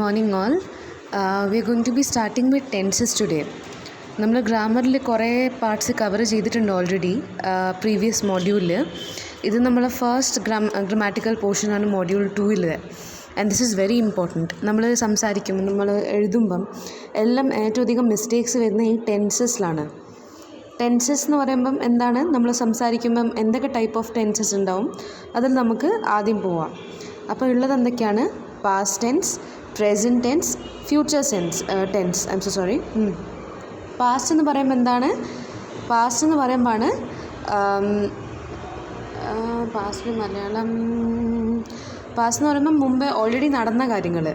Morning all. We are going to be starting with tenses today. നമ്മൾ ഗ്രാമറിൽ കുറേ parts cover ചെയ്തിട്ടുണ്ട് already previous മോഡ്യൂളിൽ. ഇത് നമ്മളെ ഫസ്റ്റ് ഗ്രമാറ്റിക്കൽ പോർഷനാണ് മോഡ്യൂൾ 2-ൽ. And this is very important. നമ്മൾ സംസാരിക്കുമ്പോൾ നമ്മൾ എഴുതുമ്പം എല്ലാം ഏറ്റവും അധികം മിസ്റ്റേക്സ് വരുന്ന ഈ ടെൻസസിലാണ്. ടെൻസസ് എന്ന് പറയുമ്പം എന്താണ്, നമ്മൾ സംസാരിക്കുമ്പം എന്തൊക്കെ ടൈപ്പ് ഓഫ് ടെൻസസ് ഉണ്ടാവും അതിൽ നമുക്ക് ആദ്യം പോവാം. അപ്പോൾ ഉള്ളത് എന്തൊക്കെയാണ്? Past tense, present tense, future tense. I'm so sorry. Past എന്ന് പറയുമ്പോൾ എന്താണ്? പാസ്റ്റ് എന്ന് പറയുമ്പോഴാണ് പാസ്റ്റ് മലയാളം. പാസ്റ്റ് എന്ന് പറയുമ്പം മുമ്പേ ഓൾറെഡി നടന്ന കാര്യങ്ങൾ.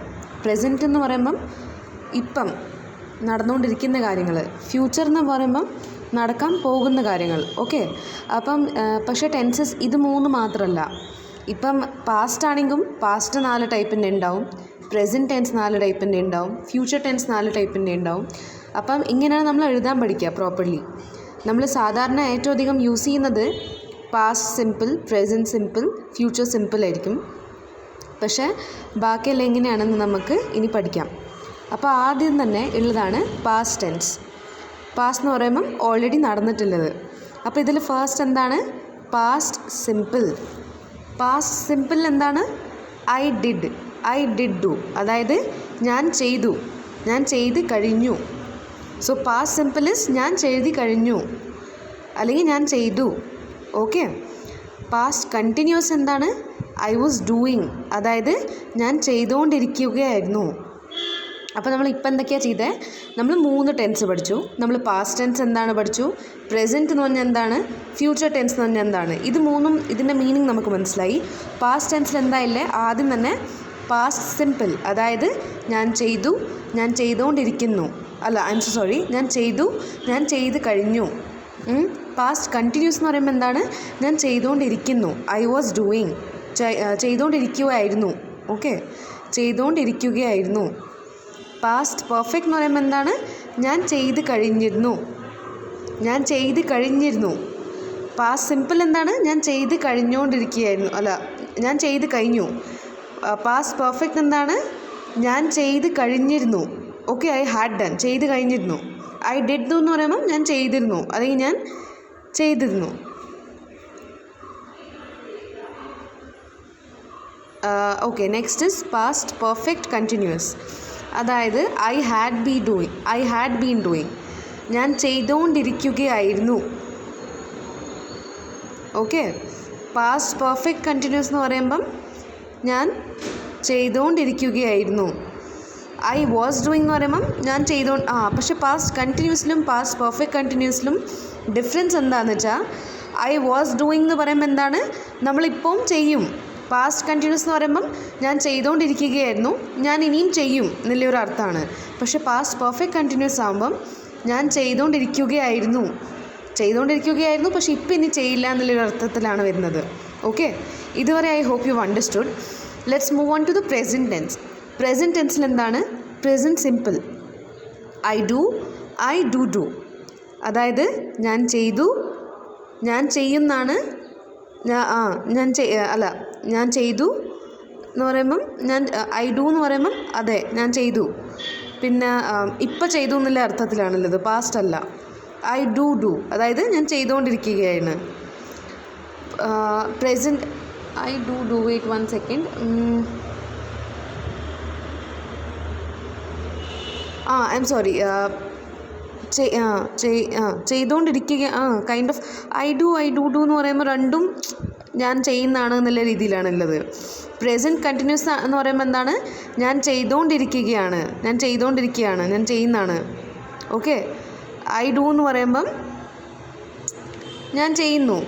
പ്രസൻറ്റ് എന്ന് പറയുമ്പം ഇപ്പം നടന്നുകൊണ്ടിരിക്കുന്ന കാര്യങ്ങൾ. ഫ്യൂച്ചർ എന്ന് പറയുമ്പം നടക്കാൻ പോകുന്ന കാര്യങ്ങൾ. ഓക്കെ. അപ്പം പക്ഷേ ടെൻസസ് ഇത് മൂന്ന് മാത്രമല്ല. ഇപ്പം പാസ്റ്റ് ആണെങ്കിലും പാസ്റ്റ് 4 ടൈപ്പിൻ്റെ ഉണ്ടാവും, പ്രസൻറ്റ് ടെൻസ് 4 ടൈപ്പിൻ്റെ ഉണ്ടാവും, ഫ്യൂച്ചർ ടെൻസ് 4 ടൈപ്പിൻ്റെ ഉണ്ടാവും. അപ്പം ഇങ്ങനെയാണ് നമ്മൾ എഴുതാൻ പഠിക്കുക പ്രോപ്പർലി. നമ്മൾ സാധാരണ ഏറ്റവും അധികം യൂസ് ചെയ്യുന്നത് past simple, present simple, future simple ആയിരിക്കും. പക്ഷേ ബാക്കിയെല്ലാം എങ്ങനെയാണെന്ന് നമുക്ക് ഇനി പഠിക്കാം. അപ്പോൾ ആദ്യം തന്നെ ഉള്ളതാണ് പാസ്റ്റ് ടെൻസ്. പാസ്റ്റ് എന്ന് പറയുമ്പം ഓൾറെഡി നടന്നിട്ടുള്ളത്. അപ്പോൾ ഇതിൽ ഫസ്റ്റ് എന്താണ്? Past simple. പാസ്റ്റ് സിമ്പിൾ എന്താണ്? ഐ ഡിഡ് ഡു, അതായത് ഞാൻ ചെയ്തു, ഞാൻ ചെയ്ത് കഴിഞ്ഞു. സോ പാസ്റ്റ് സിമ്പിൾ ഇസ് ഞാൻ ചെയ്ത് കഴിഞ്ഞു അല്ലെങ്കിൽ ഞാൻ ചെയ്തു. ഓക്കെ. പാസ്റ്റ് കണ്ടിന്യൂസ് എന്താണ്? ഐ വാസ് ഡൂയിങ്, അതായത് ഞാൻ ചെയ്തുകൊണ്ടിരിക്കുകയായിരുന്നു. അപ്പോൾ നമ്മൾ ഇപ്പം എന്തൊക്കെയാണ് ചെയ്തത്? നമ്മൾ 3 ടെൻസ് പഠിച്ചു. നമ്മൾ പാസ്റ്റ് ടെൻസ് എന്താണ് പഠിച്ചു, പ്രസൻറ്റ് എന്ന് പറഞ്ഞാൽ എന്താണ്, ഫ്യൂച്ചർ ടെൻസ് എന്ന് പറഞ്ഞാൽ എന്താണ്. ഇത് മൂന്നും ഇതിൻ്റെ മീനിങ് നമുക്ക് മനസ്സിലായി. പാസ്റ്റ് ടെൻസിൽ എന്തായില്ലേ? ആദ്യം തന്നെ പാസ്റ്റ് സിമ്പിൾ, അതായത് ഞാൻ ചെയ്തു, ഞാൻ ചെയ്തുകൊണ്ടിരിക്കുന്നു. അല്ല, ഐ എം സോ സോറി, ഞാൻ ചെയ്തു, ഞാൻ ചെയ്ത് കഴിഞ്ഞു. പാസ്റ്റ് കണ്ടിന്യൂസ് എന്ന് പറയുമ്പോൾ എന്താണ്? ഞാൻ ചെയ്തുകൊണ്ടിരിക്കുന്നു. ഐ വാസ് ഡൂയിങ്, ചെയ്തുകൊണ്ടിരിക്കുകയായിരുന്നു. ഓക്കെ, ചെയ്തുകൊണ്ടിരിക്കുകയായിരുന്നു. പാസ്റ്റ് പെർഫെക്റ്റ് എന്ന് പറയുമ്പോൾ എന്താണ്? ഞാൻ ചെയ്ത് കഴിഞ്ഞിരുന്നു, ഞാൻ ചെയ്ത് കഴിഞ്ഞിരുന്നു. പാസ്റ്റ് സിമ്പിൾ എന്താണ്? ഞാൻ ചെയ്ത് കഴിഞ്ഞുകൊണ്ടിരിക്കുകയായിരുന്നു, അല്ല ഞാൻ ചെയ്ത് കഴിഞ്ഞു. പാസ്റ്റ് പെർഫെക്റ്റ് എന്താണ്? ഞാൻ ചെയ്ത് കഴിഞ്ഞിരുന്നു. ഓക്കെ, ഐ ഹാഡ് ഡൺ, ചെയ്ത് കഴിഞ്ഞിരുന്നു. ഐ ഡിഡ് ഡു എന്ന് പറയുമ്പം ഞാൻ ചെയ്തിരുന്നു അല്ലെങ്കിൽ ഞാൻ ചെയ്തിരുന്നു. Okay, next is past perfect continuous, അതായത് ഐ ഹാഡ് ബീൻ ഡൂയിങ്, ഞാൻ ചെയ്തുകൊണ്ടിരിക്കുകയായിരുന്നു. ഓക്കെ. പാസ്റ്റ് പെർഫെക്റ്റ് കണ്ടിന്യൂസ് എന്ന് പറയുമ്പം ഞാൻ ചെയ്തുകൊണ്ടിരിക്കുകയായിരുന്നു. ഐ വാസ് ഡൂയിങ് എന്ന് പറയുമ്പം ഞാൻ പക്ഷേ പാസ്റ്റ് കണ്ടിന്യൂസിലും പാസ്റ്റ് പെർഫെക്റ്റ് കണ്ടിന്യൂസിലും ഡിഫറൻസ് എന്താണെന്ന് വെച്ചാൽ, ഐ വാസ് ഡൂയിങ് എന്ന് പറയുമ്പോൾ എന്താണ്? നമ്മളിപ്പം ചെയ്യും. പാസ്റ്റ് കണ്ടിന്യൂസ് എന്ന് പറയുമ്പം ഞാൻ ചെയ്തുകൊണ്ടിരിക്കുകയായിരുന്നു, ഞാൻ ഇനിയും ചെയ്യും എന്നുള്ളൊരു അർത്ഥമാണ്. പക്ഷേ പാസ്റ്റ് പെർഫെക്റ്റ് കണ്ടിന്യൂസ് ആകുമ്പം ഞാൻ ചെയ്തുകൊണ്ടിരിക്കുകയായിരുന്നു, പക്ഷേ ഇപ്പം ഇനി ചെയ്യില്ല എന്നുള്ളൊരു അർത്ഥത്തിലാണ് വരുന്നത്. ഓക്കെ, ഇതുവരെ I hope you understood. Let's move on to the present tense. Present ടെൻസിൽ എന്താണ്? Present simple. ഐ ഡു, അതായത് ഞാൻ ചെയ്തു, ഞാൻ ചെയ്യുന്നാണ്. ഞാൻ ചെയ്തു എന്ന് പറയുമ്പം ഐ ഡു എന്ന് പറയുമ്പം അതെ ഞാൻ ചെയ്തു. പിന്നെ ഇപ്പം ചെയ്തു എന്നുള്ള അർത്ഥത്തിലാണുള്ളത്, പാസ്റ്റ് അല്ല. ഐ ഡു, അതായത് ഞാൻ ചെയ്തുകൊണ്ടിരിക്കുകയാണ്. Present I do wait 1 second. I'm sorry, ചെയ്തുകൊണ്ടിരിക്കുക. കൈൻഡ് ഓഫ് ഐ ഡു എന്ന് പറയുമ്പോൾ രണ്ടും ഞാൻ ചെയ്യുന്നതാണ് എന്നുള്ള രീതിയിലാണുള്ളത്. പ്രസൻറ്റ് കണ്ടിന്യൂസ് എന്ന് പറയുമ്പോൾ എന്താണ്? ഞാൻ ചെയ്തുകൊണ്ടിരിക്കുകയാണ്, ഞാൻ ചെയ്യുന്നതാണ്. ഓക്കെ. ഐ ഡു എന്ന് പറയുമ്പം ഞാൻ ചെയ്യുന്നു.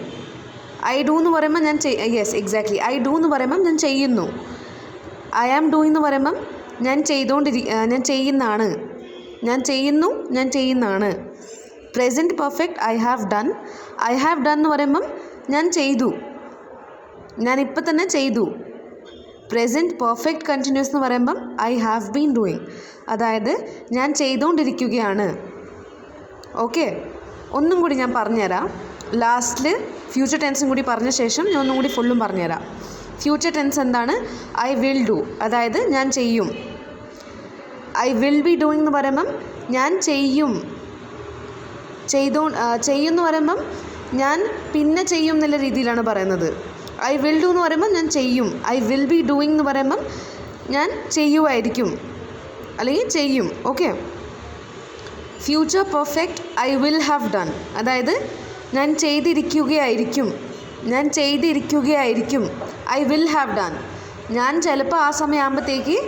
ഐ ഡു എന്ന് പറയുമ്പോൾ യെസ് എക്സാക്ട്ലി, ഐ ഡു എന്ന് പറയുമ്പം ഞാൻ ചെയ്യുന്നു. ഐ ആം ഡൂയിങ് എന്ന് പറയുമ്പം ഞാൻ ചെയ്യുന്നതാണ്, ഞാൻ ചെയ്യുന്നതാണ്. Present perfect I have done എന്ന് പറയുമ്പം ഞാൻ ചെയ്തു, ഞാൻ ഇപ്പം തന്നെ ചെയ്തു. പ്രസൻറ്റ് പെർഫെക്റ്റ് കണ്ടിന്യൂസ് എന്ന് പറയുമ്പം ഐ ഹാവ് ബീൻ ഡൂയിങ്, അതായത് ഞാൻ ചെയ്തുകൊണ്ടിരിക്കുകയാണ്. ഓക്കെ, ഒന്നും കൂടി ഞാൻ പറഞ്ഞുതരാം. ലാസ്റ്റിൽ ഫ്യൂച്ചർ ടെൻസും കൂടി പറഞ്ഞ ശേഷം ഞാൻ ഒന്നും കൂടി ഫുള്ളും പറഞ്ഞുതരാം. ഫ്യൂച്ചർ ടെൻസ് എന്താണ്? ഐ വിൽ ഡു, അതായത് ഞാൻ ചെയ്യും. ഐ വിൽ ബി ഡൂയിങ് എന്ന് പറയുമ്പം ഞാൻ ചെയ്യും, ചെയ്യുമെന്ന് പറയുമ്പം ഞാൻ പിന്നെ ചെയ്യും എന്നുള്ള രീതിയിലാണ് പറയുന്നത്. ഐ വിൽ ഡു എന്ന് പറയുമ്പം ഞാൻ ചെയ്യും. ഐ വിൽ ബി ഡൂയിങ് എന്ന് പറയുമ്പം ഞാൻ ചെയ്യുമായിരിക്കും അല്ലെങ്കിൽ ചെയ്യും. Okay. Future perfect I will have done, അതായത് ഞാൻ ചെയ്തിരിക്കുകയായിരിക്കും, ഞാൻ ചെയ്തിരിക്കുകയായിരിക്കും. ഐ വിൽ ഹാവ് ഡൺ, ഞാൻ ചിലപ്പോൾ ആ സമയമാകുമ്പോഴത്തേക്ക്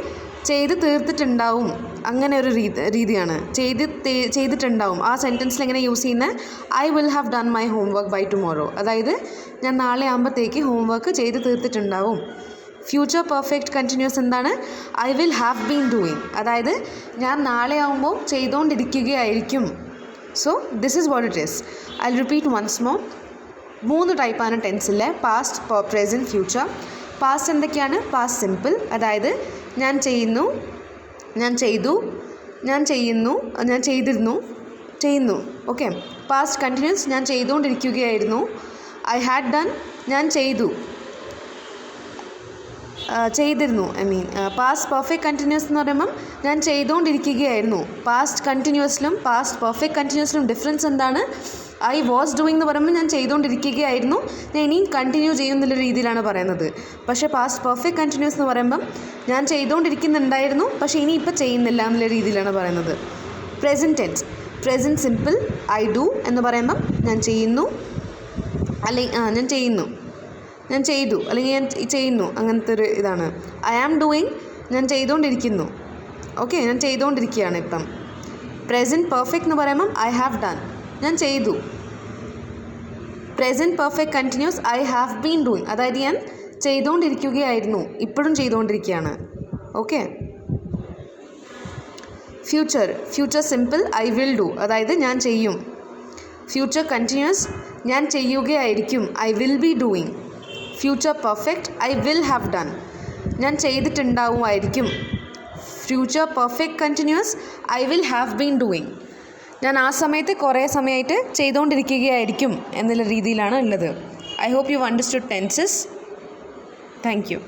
ചെയ്ത് തീർത്തിട്ടുണ്ടാവും. അങ്ങനെ ഒരു രീതിയാണ് ചെയ്തിട്ടുണ്ടാവും. ആ സെൻറ്റൻസിൽ എങ്ങനെ യൂസ് ചെയ്യുന്നത്? I will have done my homework by tomorrow, അതായത് ഞാൻ നാളെ ആകുമ്പോഴത്തേക്ക് ഹോംവർക്ക് ചെയ്ത് തീർത്തിട്ടുണ്ടാവും. ഫ്യൂച്ചർ പെർഫെക്റ്റ് കണ്ടിന്യൂസ് എന്താണ്? I will have been doing, അതായത് ഞാൻ നാളെ ആകുമ്പോൾ ചെയ്തുകൊണ്ടിരിക്കുകയായിരിക്കും. So this is what it is. I repeat once more. 3 ടൈപ്പാണ് ടെൻസിലെ: പാസ്റ്റ്, പ്രസൻറ്റ്, ഫ്യൂച്ചർ. പാസ്റ്റ് എന്തൊക്കെയാണ്? പാസ്റ്റ് സിമ്പിൾ, അതായത് ഞാൻ ചെയ്യുന്നു, ഞാൻ ചെയ്തു, ഞാൻ ചെയ്യുന്നു, ഞാൻ ചെയ്തിരുന്നു, ചെയ്യുന്നു. ഓക്കെ. പാസ്റ്റ് കണ്ടിന്യൂസ്, ഞാൻ ചെയ്തുകൊണ്ടിരിക്കുകയായിരുന്നു. ഐ ഹാഡ് ഡൺ, ഞാൻ ചെയ്തു, ചെയ്തിരുന്നു. പാസ്റ്റ് പെർഫെക്റ്റ് കണ്ടിന്യൂസ് എന്ന് പറയുമ്പം ഞാൻ ചെയ്തുകൊണ്ടിരിക്കുകയായിരുന്നു. പാസ്റ്റ് കണ്ടിന്യൂസിലും പാസ്റ്റ് പെർഫെക്റ്റ് കണ്ടിന്യൂസിലും ഡിഫറൻസ് എന്താണ്? ഐ വാസ് ഡൂയിങ് എന്ന് പറയുമ്പോൾ ഞാൻ ചെയ്തുകൊണ്ടിരിക്കുകയായിരുന്നു, ഞാൻ ഇനിയും കണ്ടിന്യൂ ചെയ്യും എന്നുള്ള രീതിയിലാണ് പറയുന്നത്. പക്ഷേ പാസ്റ്റ് പെർഫെക്റ്റ് കണ്ടിന്യൂസ് എന്ന് പറയുമ്പം ഞാൻ ചെയ്തുകൊണ്ടിരിക്കുന്നുണ്ടായിരുന്നു, പക്ഷേ ഇനിയിപ്പോൾ ചെയ്യുന്നില്ല എന്നുള്ള രീതിയിലാണ് പറയുന്നത്. Present tense, present simple, I do എന്ന് പറയുമ്പം ഞാൻ ചെയ്യുന്നു, അല്ലെങ്കിൽ ഞാൻ ചെയ്യുന്നു, ഞാൻ ചെയ്തു, അല്ലെങ്കിൽ ഞാൻ ചെയ്യുന്നു, അങ്ങനത്തെ ഒരു ഇതാണ്. ഐ ആം ഡൂയിങ്, ഞാൻ ചെയ്തുകൊണ്ടിരിക്കുന്നു. ഓക്കെ, ഞാൻ ചെയ്തുകൊണ്ടിരിക്കുകയാണ് ഇപ്പം. പ്രസൻറ്റ് പെർഫെക്റ്റ് എന്ന് പറയുമ്പം ഐ ഹാവ് ഡൺ, ഞാൻ ചെയ്തു. Present perfect continuous I have been doing, അതായത് ഞാൻ ചെയ്തുകൊണ്ടിരിക്കുകയായിരുന്നു, ഇപ്പോഴും ചെയ്തുകൊണ്ടിരിക്കുകയാണ്. Okay. Future, future simple, I will do, അതായത് ഞാൻ ചെയ്യും. ഫ്യൂച്ചർ കണ്ടിന്യൂസ്, ഞാൻ ചെയ്യുകയായിരിക്കും, I will be doing. Future perfect, I will have done, ഞാൻ ചെയ്തിട്ടുണ്ടാവുമായിരിക്കും. Future perfect continuous, I will have been doing, ഞാൻ ആ സമയത്ത് കുറേ സമയമായിട്ട് ചെയ്തുകൊണ്ടിരിക്കുകയായിരിക്കും എന്നുള്ള രീതിയിലാണ് ഉള്ളത്. I hope you understood tenses. Thank U.